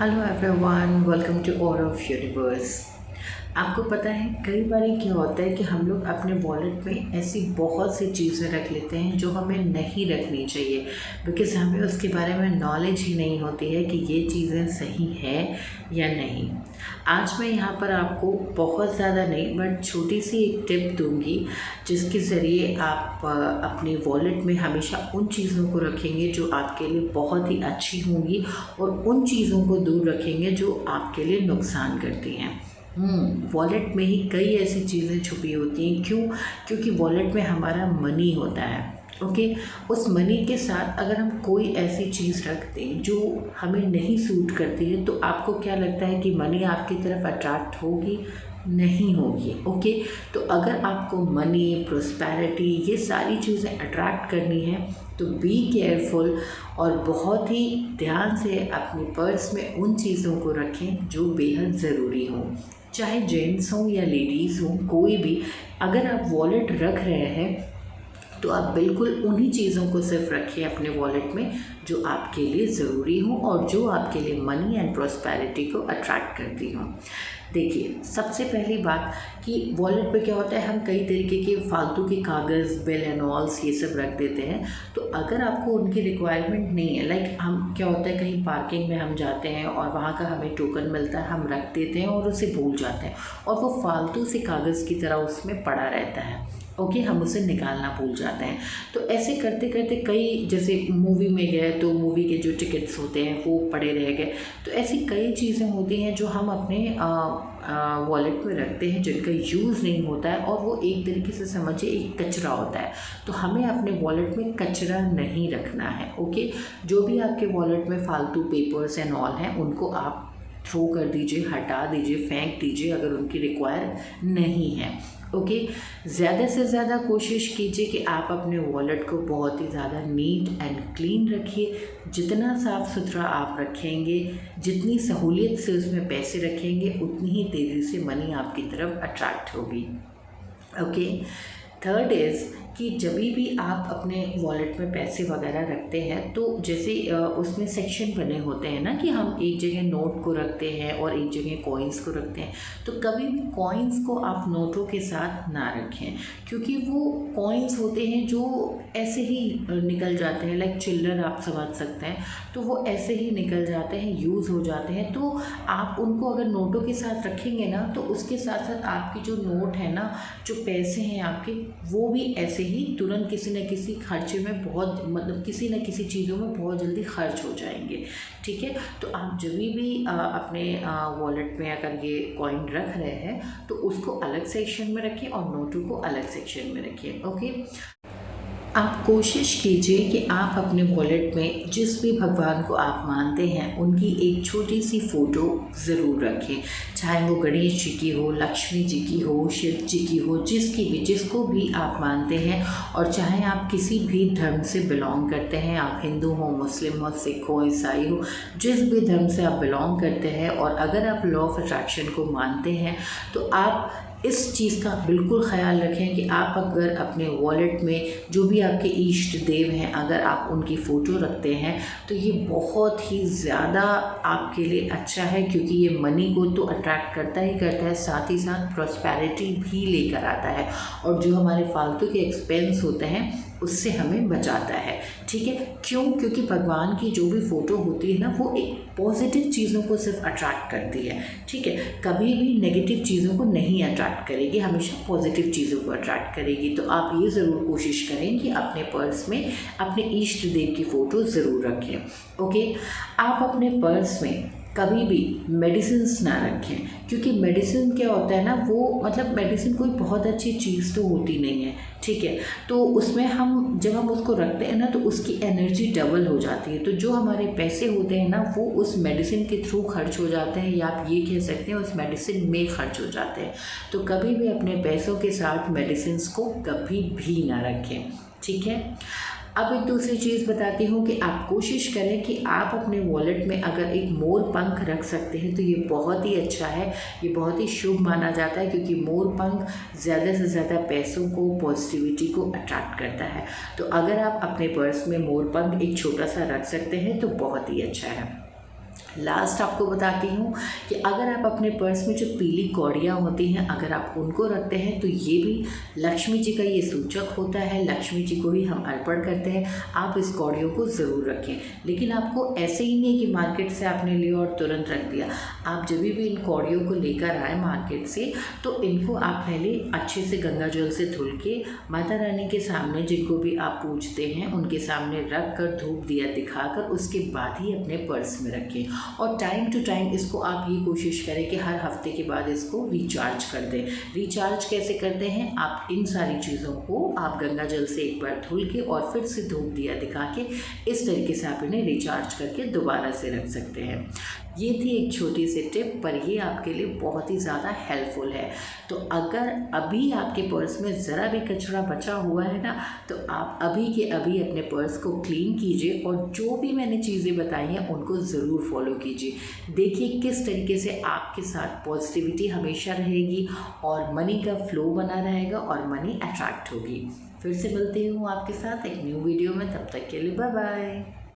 Hello everyone, welcome to all of universe. आपको पता है कई बार क्या होता है कि हम लोग अपने वॉलेट में ऐसी बहुत सी चीज़ें रख लेते हैं जो हमें नहीं रखनी चाहिए, बिकॉज़ हमें उसके बारे में नॉलेज ही नहीं होती है कि ये चीज़ें सही है या नहीं। आज मैं यहाँ पर आपको बहुत ज़्यादा नहीं बट छोटी सी एक टिप दूँगी, जिसके ज़रिए आप अपने वॉलेट में हमेशा उन चीज़ों को रखेंगे जो आपके लिए बहुत ही अच्छी होंगी और उन चीज़ों को दूर रखेंगे जो आपके लिए नुकसान करती हैं। वॉलेट में ही कई ऐसी चीज़ें छुपी होती हैं। क्यों? क्योंकि वॉलेट में हमारा मनी होता है। ओके, उस मनी के साथ अगर हम कोई ऐसी चीज़ रख दें जो हमें नहीं सूट करती है, तो आपको क्या लगता है कि मनी आपकी तरफ अट्रैक्ट होगी? नहीं होगी। ओके, तो अगर आपको मनी, प्रोस्पेरिटी, ये सारी चीज़ें अट्रैक्ट करनी है तो बी केयरफुल और बहुत ही ध्यान से अपने पर्स में उन चीज़ों को रखें जो बेहद ज़रूरी हों। चाहे जेंट्स हों या लेडीज़ हों, कोई भी, अगर आप वॉलेट रख रहे हैं तो आप बिल्कुल उन्हीं चीज़ों को सिर्फ रखिए अपने वॉलेट में जो आपके लिए ज़रूरी हो और जो आपके लिए मनी एंड प्रॉस्पेरिटी को अट्रैक्ट करती हों। देखिए, सबसे पहली बात कि वॉलेट पे क्या होता है, हम कई तरीके के फालतू के कागज़, बिल एंड ऑल्स ये सब रख देते हैं। तो अगर आपको उनकी रिक्वायरमेंट नहीं है, लाइक हम क्या होता है कहीं पार्किंग में हम जाते हैं और वहाँ का हमें टोकन मिलता है, हम रख देते हैं और उसे भूल जाते हैं और वो फालतू से कागज़ की तरह उसमें पड़ा रहता है। ओके, हम उसे निकालना भूल जाते हैं। तो ऐसे करते करते कई, जैसे मूवी में गए तो मूवी के जो टिकट्स होते हैं वो पड़े रह गए। तो ऐसी कई चीज़ें होती हैं जो हम अपने वॉलेट में रखते हैं जिनका यूज़ नहीं होता है और वो एक तरीके से समझिए एक कचरा होता है। तो हमें अपने वॉलेट में कचरा नहीं रखना है। ओके, जो भी आपके वॉलेट में फालतू पेपर्स एंड ऑल हैं उनको आप थ्रो कर दीजिए, हटा दीजिए, फेंक दीजिए अगर उनकी रिक्वायर नहीं है। ओके, ज़्यादा से ज़्यादा कोशिश कीजिए कि आप अपने वॉलेट को बहुत ही ज़्यादा नीट एंड क्लीन रखिए। जितना साफ़ सुथरा आप रखेंगे, जितनी सहूलियत से उसमें पैसे रखेंगे, उतनी ही तेज़ी से मनी आपकी तरफ अट्रैक्ट होगी। ओके, थर्ड इज़ कि जब भी आप अपने वॉलेट में पैसे वगैरह रखते हैं तो जैसे उसमें सेक्शन बने होते हैं ना कि हम एक जगह नोट को रखते हैं और एक जगह कॉइन्स को रखते हैं। तो कभी भी कॉइन्स को आप नोटों के साथ ना रखें, क्योंकि वो कॉइन्स होते हैं जो ऐसे ही निकल जाते हैं, लाइक चिल्लर आप समझ सकते हैं। तो वो ऐसे ही निकल जाते हैं, यूज़ हो जाते हैं। तो आप उनको अगर नोटों के साथ रखेंगे ना तो उसके साथ साथ आपकी जो नोट है ना, जो पैसे हैं आपके, वो भी ऐसे ही तुरंत किसी न किसी खर्चे में बहुत, मतलब किसी न किसी चीज़ों में बहुत जल्दी खर्च हो जाएंगे। ठीक है, तो आप जब भी अपने वॉलेट में अगर ये कॉइन रख रहे हैं तो उसको अलग सेक्शन में रखिए और नोटों को अलग सेक्शन में रखिए। ओके, आप कोशिश कीजिए कि आप अपने वॉलेट में जिस भी भगवान को आप मानते हैं उनकी एक छोटी सी फ़ोटो ज़रूर रखें। चाहे वो गणेश जी की हो, लक्ष्मी जी की हो, शिव जी की हो, जिसकी भी, जिसको भी आप मानते हैं। और चाहे आप किसी भी धर्म से बिलोंग करते हैं, आप हिंदू हो, मुस्लिम हो, सिख हो, ईसाई हो, जिस भी धर्म से आप बिलोंग करते हैं और अगर आप लॉ ऑफ अट्रैक्शन को मानते हैं तो आप इस चीज़ का बिल्कुल ख़याल रखें कि आप अगर अपने वॉलेट में जो भी आपके इष्ट देव हैं, अगर आप उनकी फ़ोटो रखते हैं तो ये बहुत ही ज़्यादा आपके लिए अच्छा है, क्योंकि ये मनी को तो अट्रैक्ट करता ही करता है, साथ ही साथ प्रॉस्पेरिटी भी लेकर आता है और जो हमारे फालतू के एक्सपेंस होते हैं उससे हमें बचाता है। ठीक है, क्यों? क्योंकि भगवान की जो भी फ़ोटो होती है ना, वो एक पॉजिटिव चीज़ों को सिर्फ अट्रैक्ट करती है। ठीक है, कभी भी नेगेटिव चीज़ों को नहीं अट्रैक्ट करेगी, हमेशा पॉजिटिव चीज़ों को अट्रैक्ट करेगी। तो आप ये ज़रूर कोशिश करें कि अपने पर्स में अपने इष्ट देव की फ़ोटो ज़रूर रखें। ओके, आप अपने पर्स में कभी भी मेडिसिन्स ना रखें, क्योंकि मेडिसिन क्या होता है ना, वो मतलब मेडिसिन कोई बहुत अच्छी चीज़ तो होती नहीं है। ठीक है, तो उसमें हम जब हम उसको रखते हैं ना तो उसकी एनर्जी डबल हो जाती है। तो जो हमारे पैसे होते हैं ना वो उस मेडिसिन के थ्रू खर्च हो जाते हैं, या आप ये कह सकते हैं उस मेडिसिन में खर्च हो जाते हैं। तो कभी भी अपने पैसों के साथ मेडिसिन्स को कभी भी ना रखें। ठीक है, अब एक दूसरी चीज़ बताती हूँ कि आप कोशिश करें कि आप अपने वॉलेट में अगर एक मोर पंख रख सकते हैं तो ये बहुत ही अच्छा है, ये बहुत ही शुभ माना जाता है, क्योंकि मोर पंख ज़्यादा से ज़्यादा पैसों को, पॉजिटिविटी को अट्रैक्ट करता है। तो अगर आप अपने पर्स में मोर पंख एक छोटा सा रख सकते हैं तो बहुत ही अच्छा है। लास्ट आपको बताती हूँ कि अगर आप अपने पर्स में जो पीली कौड़ियाँ होती हैं अगर आप उनको रखते हैं तो ये भी लक्ष्मी जी का ये सूचक होता है, लक्ष्मी जी को ही हम अर्पण करते हैं। आप इस कौड़ियों को ज़रूर रखें, लेकिन आपको ऐसे ही नहीं कि मार्केट से आपने लिया और तुरंत रख दिया। आप जब भी इन कौड़ियों को लेकर आए मार्केट से तो इनको आप पहले अच्छे से गंगा जल से धुल के माता रानी के सामने, जिनको भी आप पूजते हैं उनके सामने रख कर धूप दिया दिखाकर उसके बाद ही अपने पर्स में रखें। और टाइम टू टाइम इसको आप ये कोशिश करें कि हर हफ्ते के बाद इसको रिचार्ज कर दें। रिचार्ज कैसे करते हैं, आप इन सारी चीज़ों को आप गंगा जल से एक बार धुल के और फिर से धूप दिया दिखा के इस तरीके से आप इन्हें रिचार्ज करके दोबारा से रख सकते हैं। ये थी एक छोटी सी टिप, पर ये आपके लिए बहुत ही ज़्यादा हेल्पफुल है। तो अगर अभी आपके पर्स में ज़रा भी कचरा बचा हुआ है ना, तो आप अभी के अभी अपने पर्स को क्लीन कीजिए और जो भी मैंने चीज़ें बताई हैं उनको ज़रूर फॉलो कीजिए। देखिए किस तरीके से आपके साथ पॉजिटिविटी हमेशा रहेगी और मनी का फ्लो बना रहेगा और मनी अट्रैक्ट होगी। फिर से मिलती हूँ आपके साथ एक न्यू वीडियो में, तब तक के लिए बाय बाय।